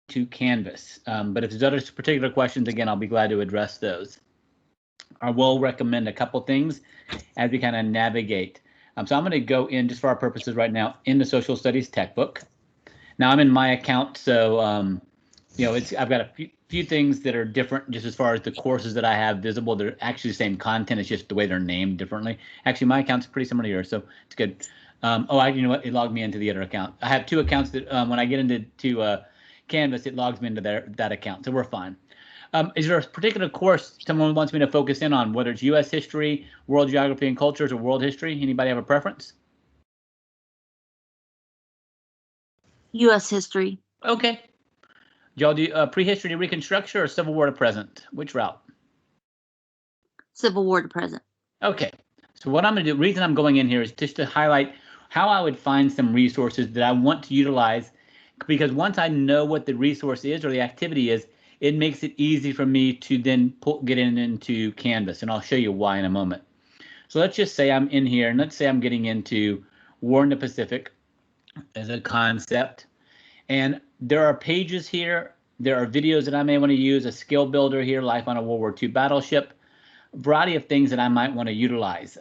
to Canvas. But if there's other particular questions, again, I'll be glad to address those. I will recommend a couple things as we kind of navigate. So I'm going to go in, just for our purposes right now, in the Social Studies Techbook. Now I'm in my account, so I've got a few things that are different just as far as the courses that I have visible. They're actually the same content, it's just the way they're named differently. Actually, my account's pretty similar to yours, so it's good. You know what? It logged me into the other account. I have two accounts that when I get into Canvas, it logs me into that account, so we're fine. Is there a particular course someone wants me to focus in on, whether it's U.S. history, world geography and cultures, or world history? Anybody have a preference? U.S. history. Okay. Do y'all do prehistory to Reconstruction or Civil War to present? Which route? Civil War to present. Okay. So what I'm going to do, the reason I'm going in here is just to highlight how I would find some resources that I want to utilize, because once I know what the resource is or the activity is, it makes it easy for me to then get into Canvas, and I'll show you why in a moment. So let's just say I'm in here, and let's say I'm getting into War in the Pacific as a concept, and there are pages here, there are videos that I may want to use, a skill builder here, Life on a World War II Battleship, a variety of things that I might want to utilize.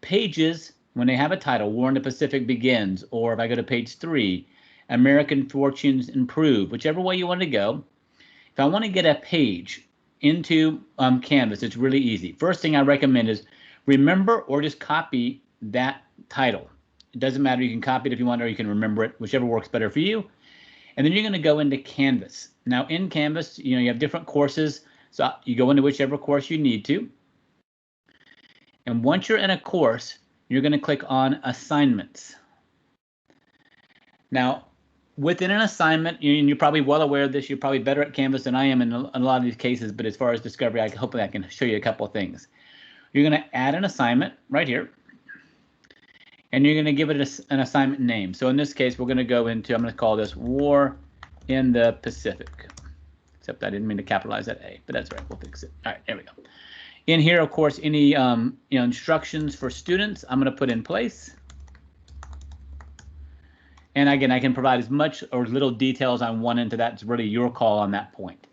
Pages, when they have a title, War in the Pacific Begins, or if I go to page 3, American Fortunes Improve, whichever way you want to go. If I want to get a page into Canvas, it's really easy. First thing I recommend is remember or just copy that title. It doesn't matter. You can copy it if you want, or you can remember it, whichever works better for you. And then you're going to go into Canvas. Now in Canvas, you have different courses. So you go into whichever course you need to. And once you're in a course, you're going to click on Assignments. Now, within an assignment, and you're probably well aware of this, you're probably better at Canvas than I am in a lot of these cases, but as far as discovery, hopefully I can show you a couple of things. You're going to add an assignment right here, and you're going to give it an assignment name. So in this case, we're going to go into, I'm going to call this War in the Pacific, except I didn't mean to capitalize that A, but that's right, we'll fix it. All right, there we go. In here, of course, any instructions for students, I'm going to put in place. And again, I can provide as much or as little details I want into that. It's really your call on that point.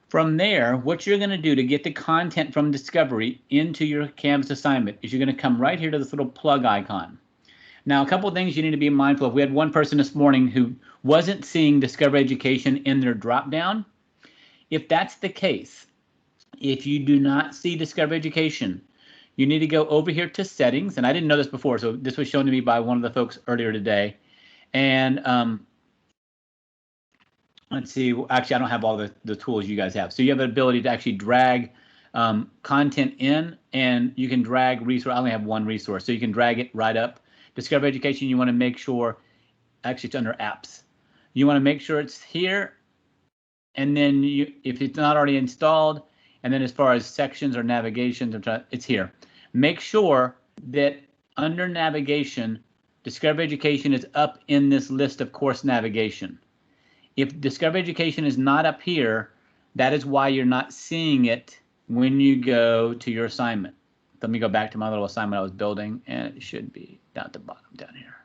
From there, what you're going to do to get the content from Discovery into your Canvas assignment is you're going to come right here to this little plug icon. Now, a couple of things you need to be mindful of. We had one person this morning who wasn't seeing Discovery Education in their drop-down. If that's the case, if you do not see Discovery Education, you need to go over here to Settings. And I didn't know this before, so this was shown to me by one of the folks earlier today. And let's see, actually, I don't have all the tools you guys have. So you have the ability to actually drag content in, and you can drag resource. I only have one resource, so you can drag it right up. Discovery Education, you want to make sure, actually it's under apps. You want to make sure it's here, and then if it's not already installed, and then as far as sections or navigations, it's here. Make sure that under navigation, Discovery Education is up in this list of course navigation. If Discovery Education is not up here, that is why you're not seeing it when you go to your assignment. Let me go back to my little assignment I was building, and it should be down at the bottom down here.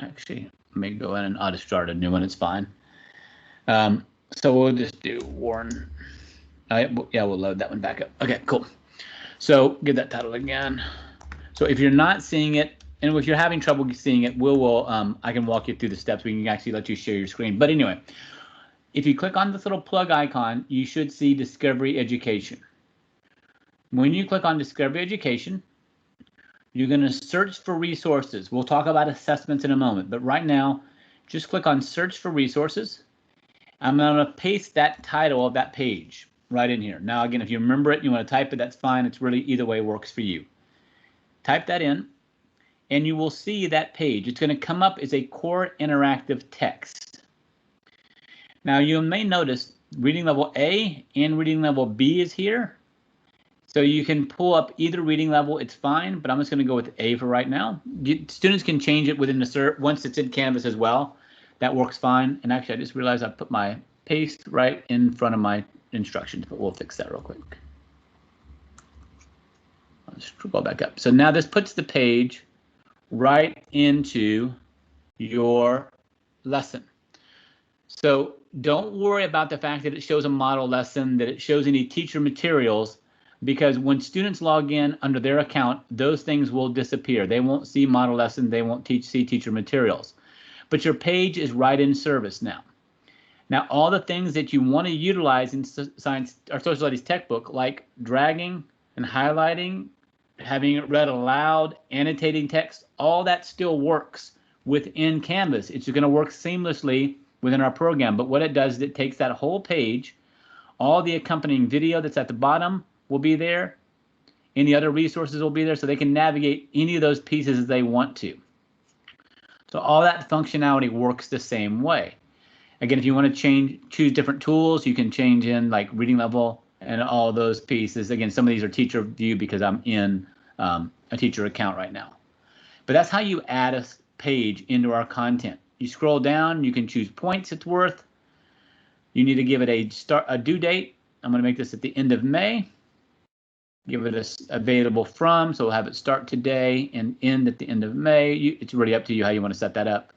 Actually, let me go in and I'll just start a new one. It's fine. So we'll just do Warren. Yeah, we'll load that one back up. Okay, cool. So give that title again. So if you're not seeing it, and if you're having trouble seeing it, I can walk you through the steps. We can actually let you share your screen. But anyway, if you click on this little plug icon, you should see Discovery Education. When you click on Discovery Education, you're going to search for resources. We'll talk about assessments in a moment, but right now, just click on Search for Resources. I'm going to paste that title of that page right in here. Now, again, if you remember it, you want to type it, that's fine. It's really either way works for you. Type that in, and you will see that page. It's going to come up as a core interactive text. Now, you may notice reading level A and reading level B is here. So you can pull up either reading level, it's fine, but I'm just going to go with A for right now. Students can change it within the once it's in Canvas as well. That works fine. And actually, I just realized I put my paste right in front of my instructions, but we'll fix that real quick. I'll just go back up. So now this puts the page right into your lesson. So don't worry about the fact that it shows a model lesson, that it shows any teacher materials, because when students log in under their account, those things will disappear. They won't see model lesson, they won't see teacher materials. But your page is right in service now. Now, all the things that you want to utilize in science or social studies textbook, like dragging and highlighting, having it read aloud, annotating text, all that still works within Canvas. It's going to work seamlessly within our program. But what it does is it takes that whole page, all the accompanying video that's at the bottom will be there. Any other resources will be there, so they can navigate any of those pieces as they want to. So all that functionality works the same way. Again, if you want to choose different tools, you can change in like reading level and all those pieces. Again, some of these are teacher view because I'm in a teacher account right now. But that's how you add a page into our content. You scroll down, you can choose points it's worth. You need to give it a due date. I'm going to make this at the end of May. Give it a available from, so we'll have it start today and end at the end of May. It's really up to you how you want to set that up.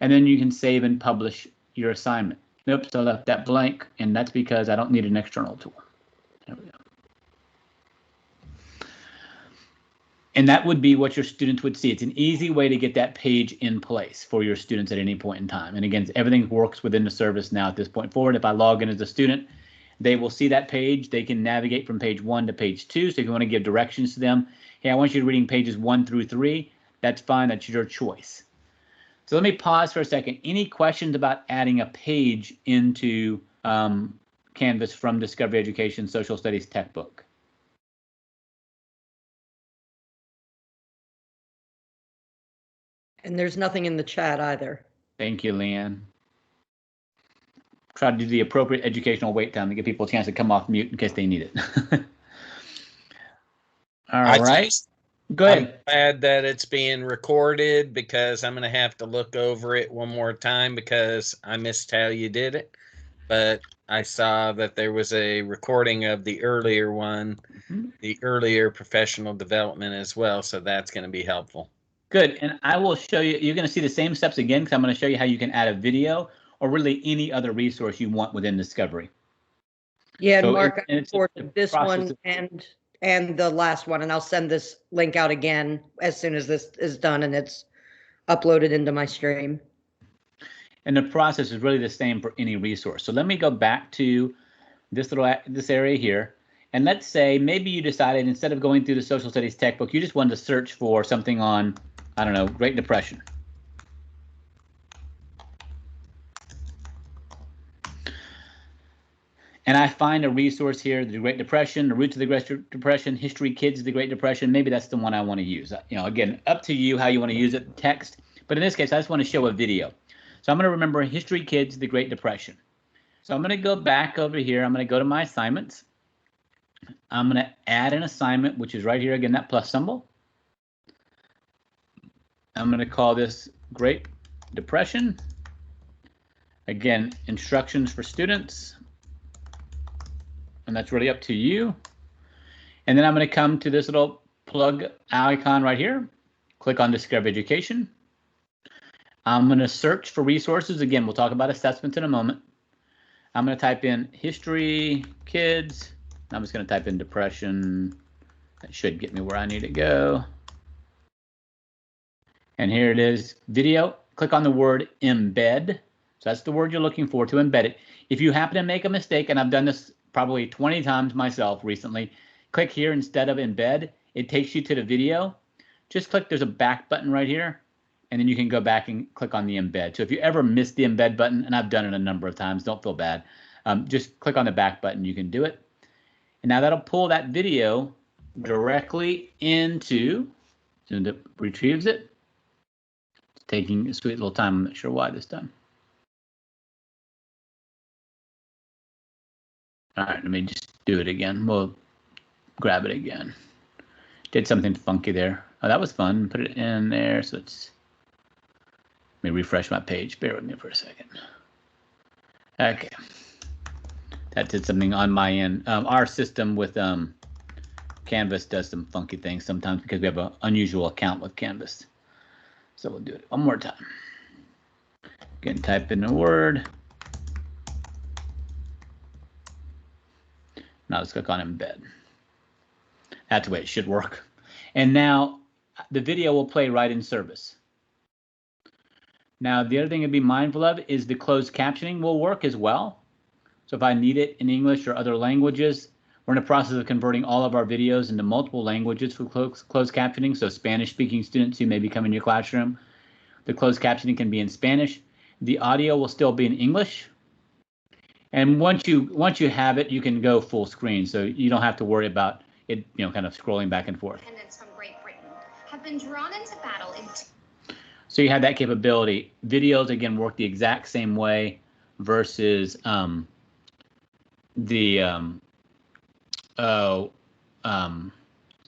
And then you can save and publish your assignment. Oops, I left that blank, and that's because I don't need an external tool. There we go. And that would be what your students would see. It's an easy way to get that page in place for your students at any point in time. And again, everything works within the service now at this point forward. If I log in as a student, they will see that page. They can navigate from page 1 to page 2. So if you want to give directions to them, hey, I want you to reading pages 1 through 3, that's fine. That's your choice. So let me pause for a second. Any questions about adding a page into Canvas from Discovery Education Social Studies Textbook? And there's nothing in the chat either. Thank you, Leanne. Try to do the appropriate educational wait time to give people a chance to come off mute in case they need it. All right. Go ahead. I'm glad that it's being recorded because I'm going to have to look over it one more time because I missed how you did it. But I saw that there was a recording of the earlier one, the earlier professional development as well. So that's going to be helpful. Good. And I will show you, you're going to see the same steps again because I'm going to show you how you can add a video or really any other resource you want within Discovery. Yeah, So Mark, I it's supported this one and the last one, and I'll send this link out again as soon as this is done and it's uploaded into my stream. And the process is really the same for any resource. So let me go back to this area here. And let's say maybe you decided instead of going through the social studies textbook, you just wanted to search for something on, I don't know, Great Depression. And I find a resource here, the Great Depression, the roots of the Great Depression, History Kids of the Great Depression. Maybe that's the one I want to use. You know, again, up to you how you want to use it, text. But in this case, I just want to show a video. So I'm going to remember History Kids of the Great Depression. So I'm going to go back over here. I'm going to go to my assignments. I'm going to add an assignment, which is right here, again, that plus symbol. I'm going to call this Great Depression. Again, instructions for students. And that's really up to you. And then I'm going to come to this little plug icon right here. Click on Discover Education. I'm going to search for resources. Again, we'll talk about assessments in a moment. I'm going to type in History Kids. I'm just going to type in Depression. That should get me where I need to go. And here it is, video. Click on the word embed. So that's the word you're looking for to embed it. If you happen to make a mistake, and I've done this probably 20 times myself recently, click here instead of embed. It takes you to the video. Just click, there's a back button right here, and then you can go back and click on the embed. So if you ever miss the embed button, and I've done it a number of times, don't feel bad. Just click on the back button, you can do it. And now that'll pull that video directly into, and it retrieves it. It's taking a sweet little time, I'm not sure why this time. All right, let me just do it again. We'll grab it again. Did something funky there. Oh, that was fun. Put it in there. So it's, let me refresh my page. Bear with me for a second. Okay. That did something on my end. Our system with Canvas does some funky things sometimes because we have an unusual account with Canvas. So we'll do it one more time. Again, type in a word. Now let's click on embed. That's the way it should work. And now the video will play right in service. Now, the other thing to be mindful of is the closed captioning will work as well. So if I need it in English or other languages, we're in the process of converting all of our videos into multiple languages for closed captioning. So Spanish-speaking students who may be coming to your classroom, the closed captioning can be in Spanish. The audio will still be in English. And once you have it, you can go full screen. So you don't have to worry about it, kind of scrolling back and forth. From Great Britain have been drawn into battle in. So you have that capability. Videos again work the exact same way versus sorry,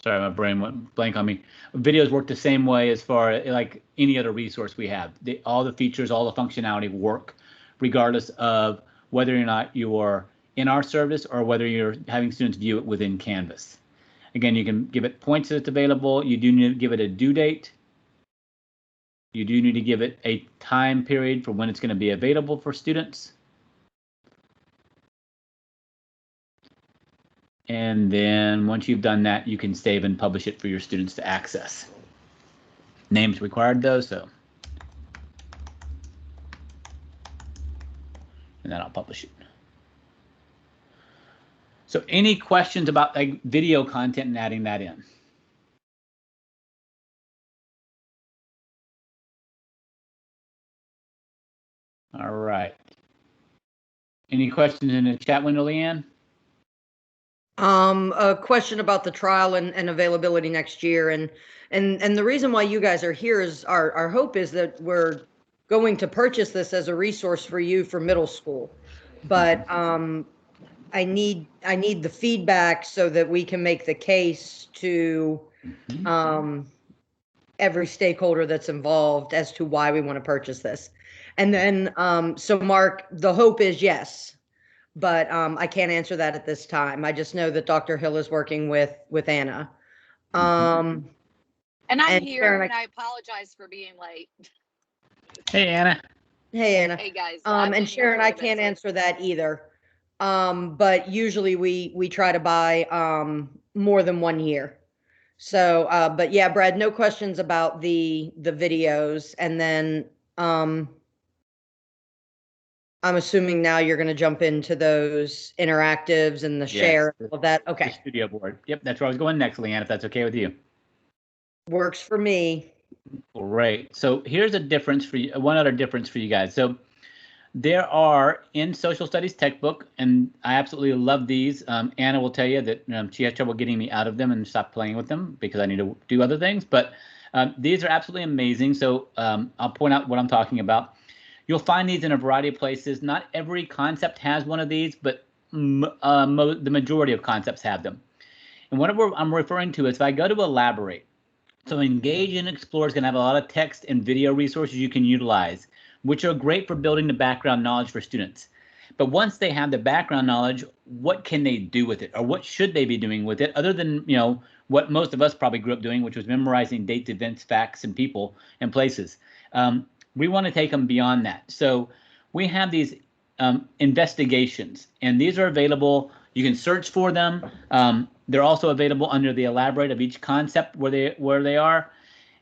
my brain went blank on me. Videos work the same way as far as like any other resource we have. All the features, all the functionality work regardless of whether or not you're in our service or whether you're having students view it within Canvas. Again, you can give it points that it's available. You do need to give it a due date. You do need to give it a time period for when it's going to be available for students. And then once you've done that, you can save and publish it for your students to access. Names required though, so. And then I'll publish it. So any questions about like video content and adding that in? All right. Any questions in the chat window, Leanne? A question about the trial and availability next year, and the reason why you guys are here is our hope is that we're going to purchase this as a resource for you for middle school, but I need the feedback so that we can make the case to every stakeholder that's involved as to why we want to purchase this. And then, so Mark, the hope is yes, but I can't answer that at this time. I just know that Dr. Hill is working with Anna. And I'm here, Sharon, and I apologize for being late. Hey, Anna. Hey, Anna. Hey, guys. And Sharon, I can't answer that either. But usually we try to buy more than 1 year. So, but yeah, Brad, no questions about the videos. And then I'm assuming now you're going to jump into those interactives and the share of that. Okay. The studio board. Yep, that's where I was going next, Leanne, if that's okay with you. Works for me. Great. So here's a difference for you, one other difference for you guys. So there are in social studies Techbook, and I absolutely love these. Anna will tell you that she has trouble getting me out of them and stop playing with them because I need to do other things. But these are absolutely amazing. So I'll point out what I'm talking about. You'll find these in a variety of places. Not every concept has one of these, but the majority of concepts have them. And what I'm referring to is if I go to Elaborate, so Engage and Explore is going to have a lot of text and video resources you can utilize, which are great for building the background knowledge for students. But once they have the background knowledge, what can they do with it, or what should they be doing with it, other than what most of us probably grew up doing, which was memorizing dates, events, facts, and people and places. We want to take them beyond that. So we have these investigations, and these are available. You can search for them. They're also available under the Elaborate of each concept where they are.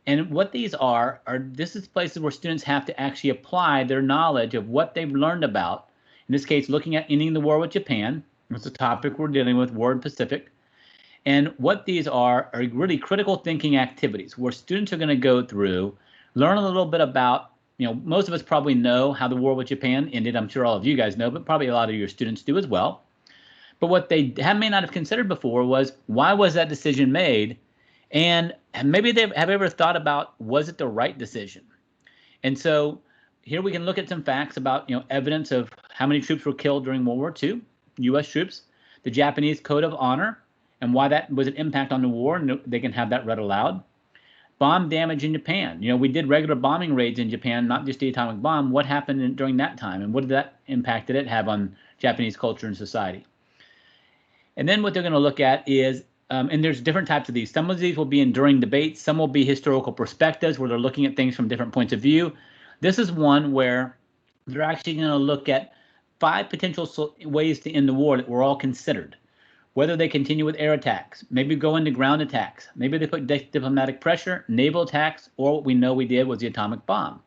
And what these are this is places where students have to actually apply their knowledge of what they've learned about. In this case, looking at ending the war with Japan. That's a topic we're dealing with, War in Pacific. And what these are really critical thinking activities where students are going to go through, learn a little bit about, most of us probably know how the war with Japan ended. I'm sure all of you guys know, but probably a lot of your students do as well. But what they may not have considered before was, why was that decision made? And maybe they have ever thought about, was it the right decision? And so here we can look at some facts about, evidence of how many troops were killed during World War II, U.S. troops, the Japanese Code of Honor, and why that was an impact on the war, and they can have that read aloud. Bomb damage in Japan. We did regular bombing raids in Japan, not just the atomic bomb. What happened during that time, and what did that impact did it have on Japanese culture and society? And then what they're going to look at is, and there's different types of these. Some of these will be enduring debates. Some will be historical perspectives where they're looking at things from different points of view. This is one where they're actually going to look at 5 potential ways to end the war that were all considered. whether they continue with air attacks, maybe go into ground attacks, maybe they put diplomatic pressure, naval attacks, or what we know we did was the atomic bomb.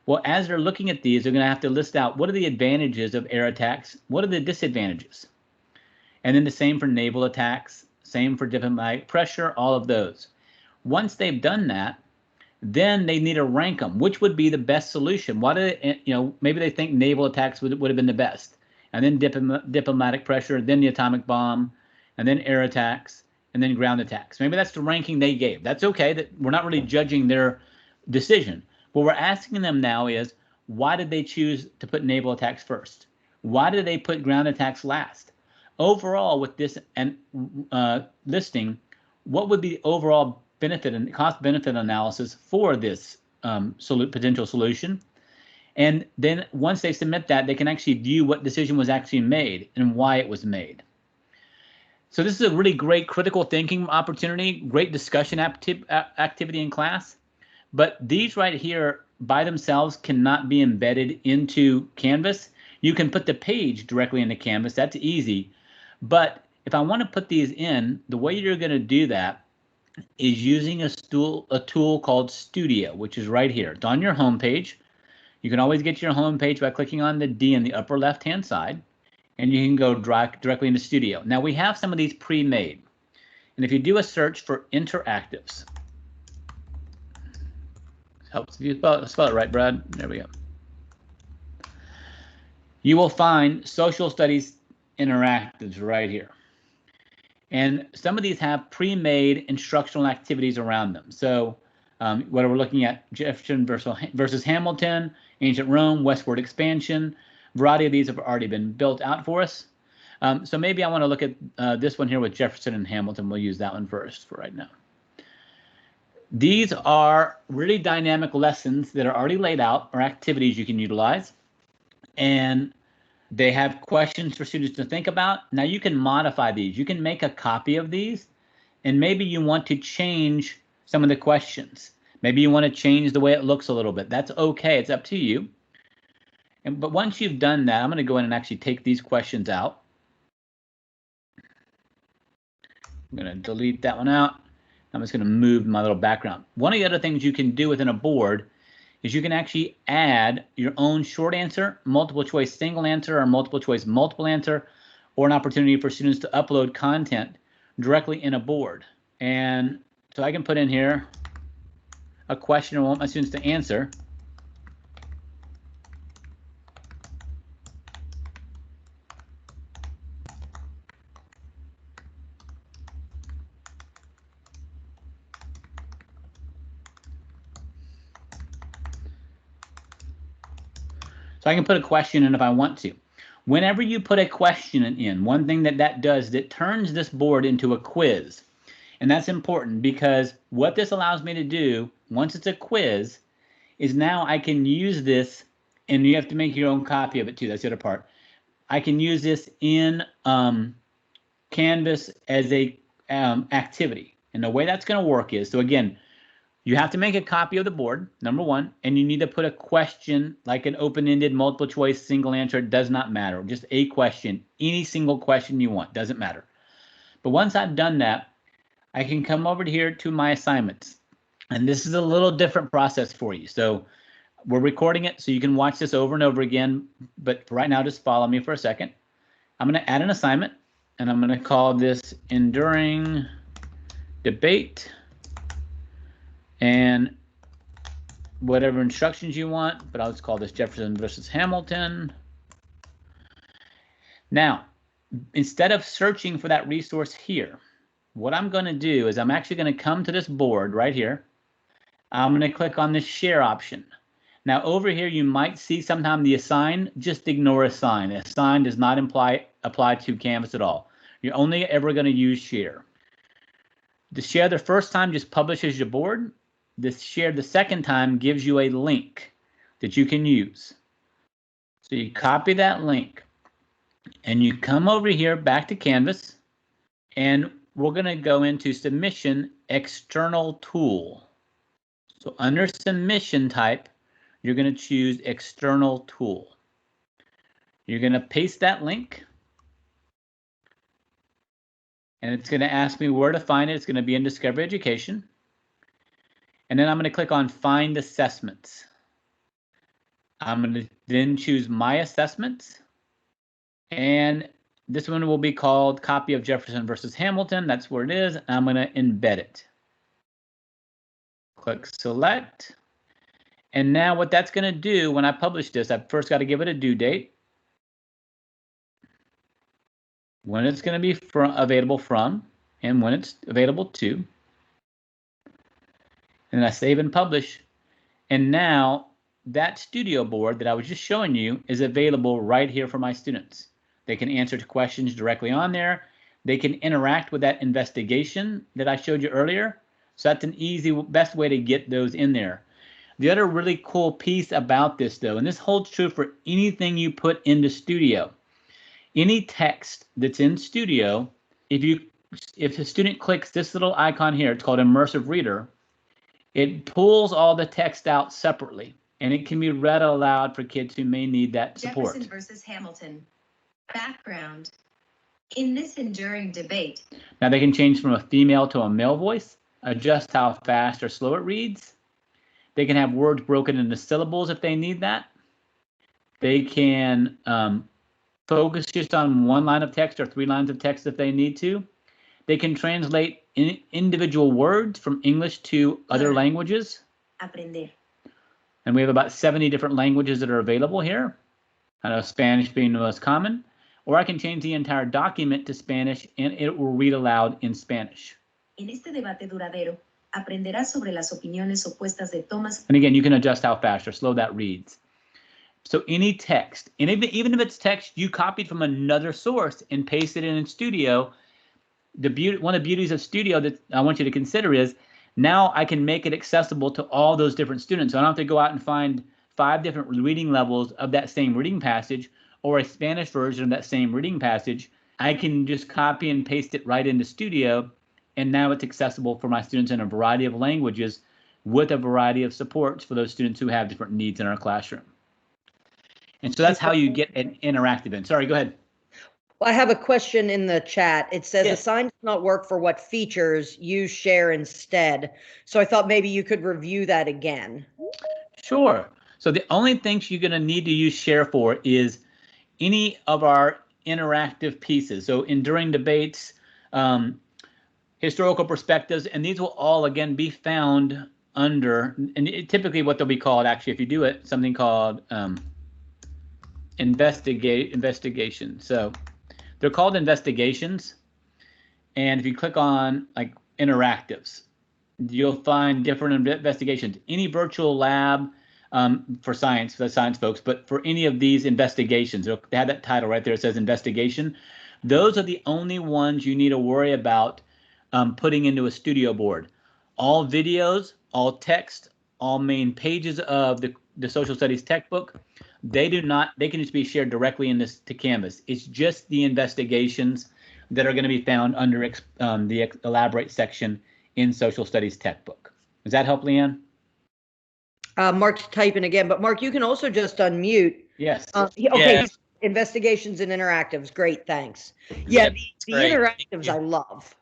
Well, as they're looking at these, they're going to have to list out what are the advantages of air attacks, what are the disadvantages, and then the same for naval attacks, same for diplomatic pressure, all of those. Once they've done that, then they need to rank them. Which would be the best solution? What do they, maybe they think naval attacks would have been the best, and then diplomatic pressure, then the atomic bomb, and then air attacks, and then ground attacks. Maybe that's the ranking they gave. That's okay. That we're not really judging their decision. What we're asking them now is, why did they choose to put naval attacks first? Why did they put ground attacks last? Overall, with this and listing, what would be the overall benefit and cost-benefit analysis for this potential solution? And then once they submit that, they can actually view what decision was actually made and why it was made. So this is a really great critical thinking opportunity, great discussion activity in class. But these right here by themselves cannot be embedded into Canvas. You can put the page directly into Canvas. That's easy. But if I want to put these in, the way you're going to do that is using a tool called Studio, which is right here. It's on your home page. You can always get to your home page by clicking on the D in the upper left-hand side, and you can go directly into Studio. Now, we have some of these pre-made. And if you do a search for interactives, helps if you spell it right, Brad. There we go. You will find social studies interactives right here. And some of these have pre-made instructional activities around them. So whether we're looking at Jefferson versus Hamilton, ancient Rome, westward expansion, a variety of these have already been built out for us. So maybe I want to look at this one here with Jefferson and Hamilton. We'll use that one first for right now. These are really dynamic lessons that are already laid out, or activities you can utilize. And they have questions for students to think about. Now you can modify these. You can make a copy of these, and maybe you want to change some of the questions. Maybe you want to change the way it looks a little bit. That's okay. It's up to you. But once you've done that, I'm going to go in and actually take these questions out. I'm going to delete that one out. I'm just going to move my little background. One of the other things you can do within a board is you can actually add your own short answer, multiple choice single answer, or multiple choice multiple answer, or an opportunity for students to upload content directly in a board. And so I can put in here a question I want my students to answer. So I can put a question in if I want to. Whenever you put a question in, one thing that does is it turns this board into a quiz. And that's important because what this allows me to do, once it's a quiz, is now I can use this, and you have to make your own copy of it too. That's the other part. I can use this in Canvas as a activity. And the way that's going to work is, so again, you have to make a copy of the board, number one, and you need to put a question, like an open-ended, multiple choice, single answer. It does not matter. Just a question, any single question you want, doesn't matter. But once I've done that, I can come over here to my assignments. And this is a little different process for you. So we're recording it so you can watch this over and over again. But for right now, just follow me for a second. I'm going to add an assignment, and I'm going to call this Enduring Debate. And whatever instructions you want, but I'll just call this Jefferson versus Hamilton. Now, instead of searching for that resource here, what I'm going to do is I'm actually going to come to this board right here. I'm going to click on the share option. Now over here, you might see sometime the assign. Just ignore assign. Assign does not apply to Canvas at all. You're only ever going to use share. The share the first time just publishes your board. This share the second time gives you a link that you can use. So you copy that link and you come over here back to Canvas, and we're going to go into submission external tool. So under submission type, you're going to choose external tool. You're going to paste that link. And it's going to ask me where to find it. It's going to be in Discovery Education. And then I'm going to click on Find Assessments. I'm going to then choose My Assessments. And this one will be called Copy of Jefferson versus Hamilton. That's where it is. I'm going to embed it. Click Select. And now what that's going to do when I publish this, I've first got to give it a due date. When it's going to be available from, and when it's available to. And I save and publish. And now that studio board that I was just showing you is available right here for my students. They can answer questions directly on there. They can interact with that investigation that I showed you earlier. So that's an easy, best way to get those in there. The other really cool piece about this, though, and this holds true for anything you put into Studio. Any text that's in Studio, if a student clicks this little icon here, it's called Immersive Reader, it pulls all the text out separately, and it can be read aloud for kids who may need that support. Jefferson versus Hamilton. Background. In this enduring debate. Now they can change from a female to a male voice, adjust how fast or slow it reads. They can have words broken into syllables if they need that. They can focus just on one line of text or 3 lines of text if they need to. They can translate individual words from English to other languages. Aprender. And we have about 70 different languages that are available here. I know Spanish being the most common. Or I can change the entire document to Spanish and it will read aloud in Spanish. En este debate duradero, aprenderás sobre las opiniones opuestas de Thomas. And again, you can adjust how fast or slow that reads. So any text, and even if it's text you copied from another source and pasted it in Studio, one of the beauties of Studio that I want you to consider is now I can make it accessible to all those different students. So I don't have to go out and find 5 different reading levels of that same reading passage or a Spanish version of that same reading passage. I can just copy and paste it right into Studio, and now it's accessible for my students in a variety of languages with a variety of supports for those students who have different needs in our classroom. And so that's how you get an interactive in. Sorry, go ahead. Well, I have a question in the chat. It says Yes. Assign does not work for what features use share instead. So I thought maybe you could review that again. Sure. So the only things you're going to need to use share for is any of our interactive pieces. So enduring debates, historical perspectives, and these will all again be found under, and typically what they'll be called, actually, if you do it, something called investigation. So they're called investigations. And if you click on like interactives, you'll find different investigations. Any virtual lab for science, for the science folks, but for any of these investigations, they have that title right there. It says investigation. Those are the only ones you need to worry about putting into a Studio board. All videos, all text, all main pages of the Social Studies Techbook, they can just be shared directly in this to Canvas. It's just the investigations that are going to be found under the Elaborate section in Social Studies Techbook. Does that help, Leanne? Mark's typing again, but Mark, you can also just unmute. Yes. Okay, Yes. Investigations and interactives. Great, thanks. Yeah, Yep, the great. Thank interactives you. I love.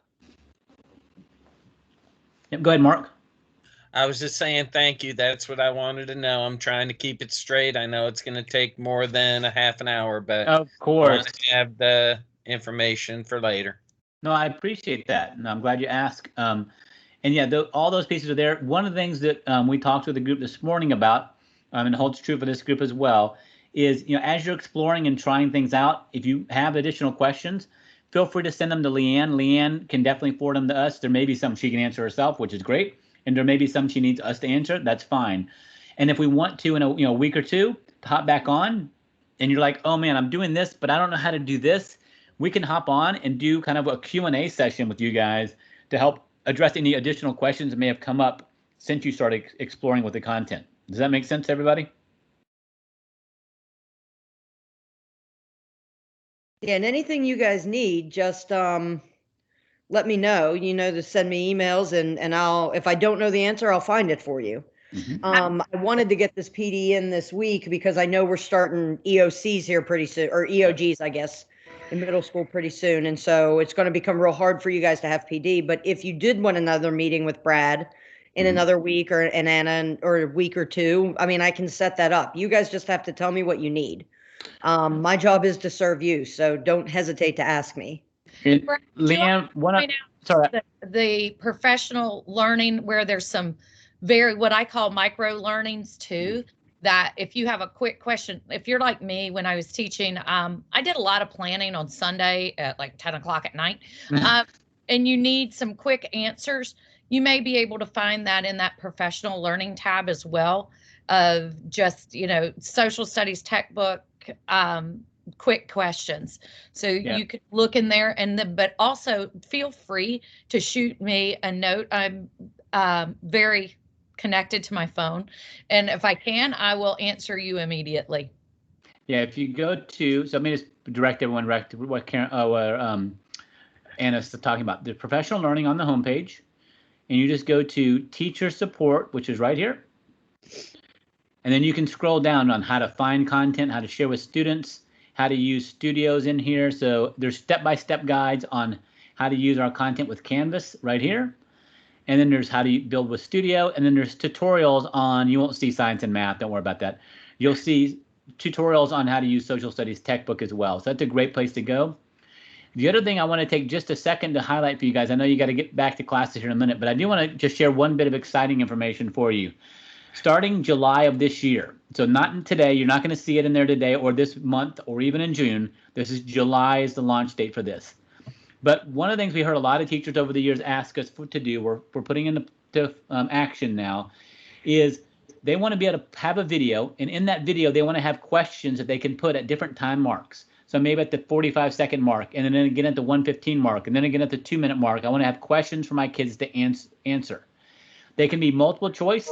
Yep, go ahead, Mark. I was just saying thank you. That's what I wanted to know. I'm trying to keep it straight. I know it's going to take more than a half an hour, but Of I course. want to have the information for later. No, I appreciate that, and I'm glad you asked. And yeah, all those pieces are there. One of the things that we talked with the group this morning about, and it holds true for this group as well, is as you're exploring and trying things out, if you have additional questions, feel free to send them to Leanne. Leanne can definitely forward them to us. There may be some she can answer herself, which is great, and there may be some she needs us to answer. That's fine. And if we want to, in a week or two, to hop back on, and you're like, oh man, I'm doing this, but I don't know how to do this, we can hop on and do kind of a Q&A session with you guys to help address any additional questions that may have come up since you started exploring with the content. Does that make sense to everybody? Yeah, and anything you guys need, just let me know. To send me emails, and I'll, if I don't know the answer, I'll find it for you. Mm-hmm. I wanted to get this PD in this week because I know we're starting EOCs here pretty soon, or EOGs, I guess. in middle school pretty soon. And so it's going to become real hard for you guys to have PD. But if you did want another meeting with Brad in another week or and Anna or a week or two, I mean, I can set that up. You guys just have to tell me what you need. My job is to serve you, so don't hesitate to ask me. And Brad, do you Leanne, point sorry. the professional learning where there's some very, what I call micro learnings too, that if you have a quick question, if you're like me, when I was teaching, I did a lot of planning on Sunday at like 10 o'clock at night. And you need some quick answers. You may be able to find that in that professional learning tab as well, of just, social studies Techbook, quick questions. So you could look in there, but also feel free to shoot me a note. I'm very connected to my phone, and if I can, I will answer you immediately. Yeah, if you go to, so let me just direct everyone back to what Anna's talking about, the professional learning on the homepage, and you just go to teacher support, which is right here. And then you can scroll down on how to find content, how to share with students, how to use studios in here. So there's step-by-step guides on how to use our content with Canvas right here. And then there's how to build with Studio. And then there's tutorials on, you won't see science and math, don't worry about that. You'll see tutorials on how to use social studies Techbook as well. So that's a great place to go. The other thing I want to take just a second to highlight for you guys, I know you got to get back to classes here in a minute, but I do want to just share one bit of exciting information for you. Starting July of this year, so not today, you're not going to see it in there today or this month or even in June. This is July is the launch date for this. But one of the things we heard a lot of teachers over the years ask us to do, we're putting into action now, is they want to be able to have a video, and in that video, they want to have questions that they can put at different time marks. So maybe at the 45-second mark, and then again at the 1:15 mark, and then again at the 2-minute mark. I want to have questions for my kids to answer. They can be multiple choice,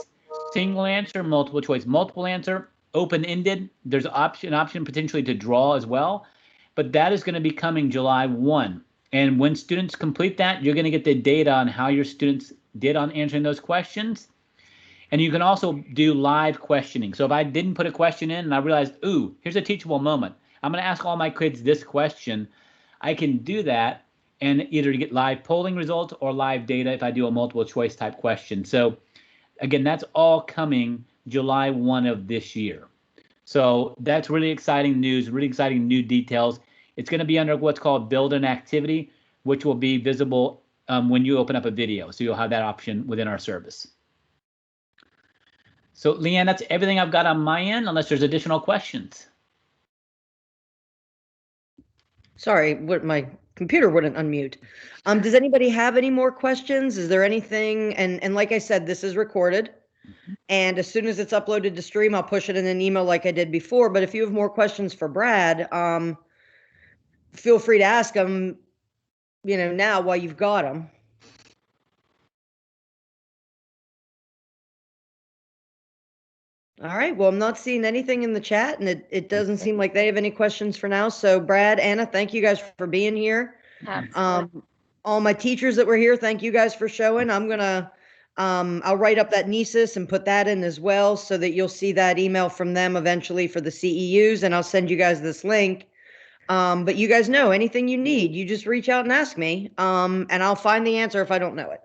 single answer, multiple choice, multiple answer, open-ended. There's an option potentially to draw as well, but that is going to be coming July 1. And when students complete that, you're going to get the data on how your students did on answering those questions. And you can also do live questioning. So if I didn't put a question in and I realized, ooh, here's a teachable moment, I'm going to ask all my kids this question, I can do that and either get live polling results or live data if I do a multiple choice type question. So again, that's all coming July 1 of this year. So that's really exciting news, really exciting new details. It's going to be under what's called build an activity, which will be visible when you open up a video. So you'll have that option within our service. So Leanne, that's everything I've got on my end, unless there's additional questions. Sorry, my computer wouldn't unmute. Does anybody have any more questions? Is there anything? And like I said, this is recorded. And as soon as it's uploaded to stream, I'll push it in an email like I did before. But if you have more questions for Brad, feel free to ask them, now while you've got them. All right. Well, I'm not seeing anything in the chat, and it doesn't seem like they have any questions for now. So Brad, Anna, thank you guys for being here. All my teachers that were here, thank you guys for showing. I'm going to, I'll write up that NESIS and put that in as well so that you'll see that email from them eventually for the CEUs, and I'll send you guys this link. But you guys know anything you need, you just reach out and ask me, and I'll find the answer if I don't know it.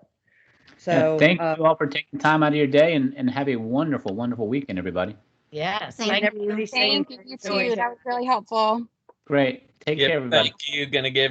So thank you all for taking time out of your day, and have a wonderful, wonderful weekend, everybody. Yes. Thank you. Thank you, you too. That was really helpful. Great. Take care, everybody. Thank you. Gonna give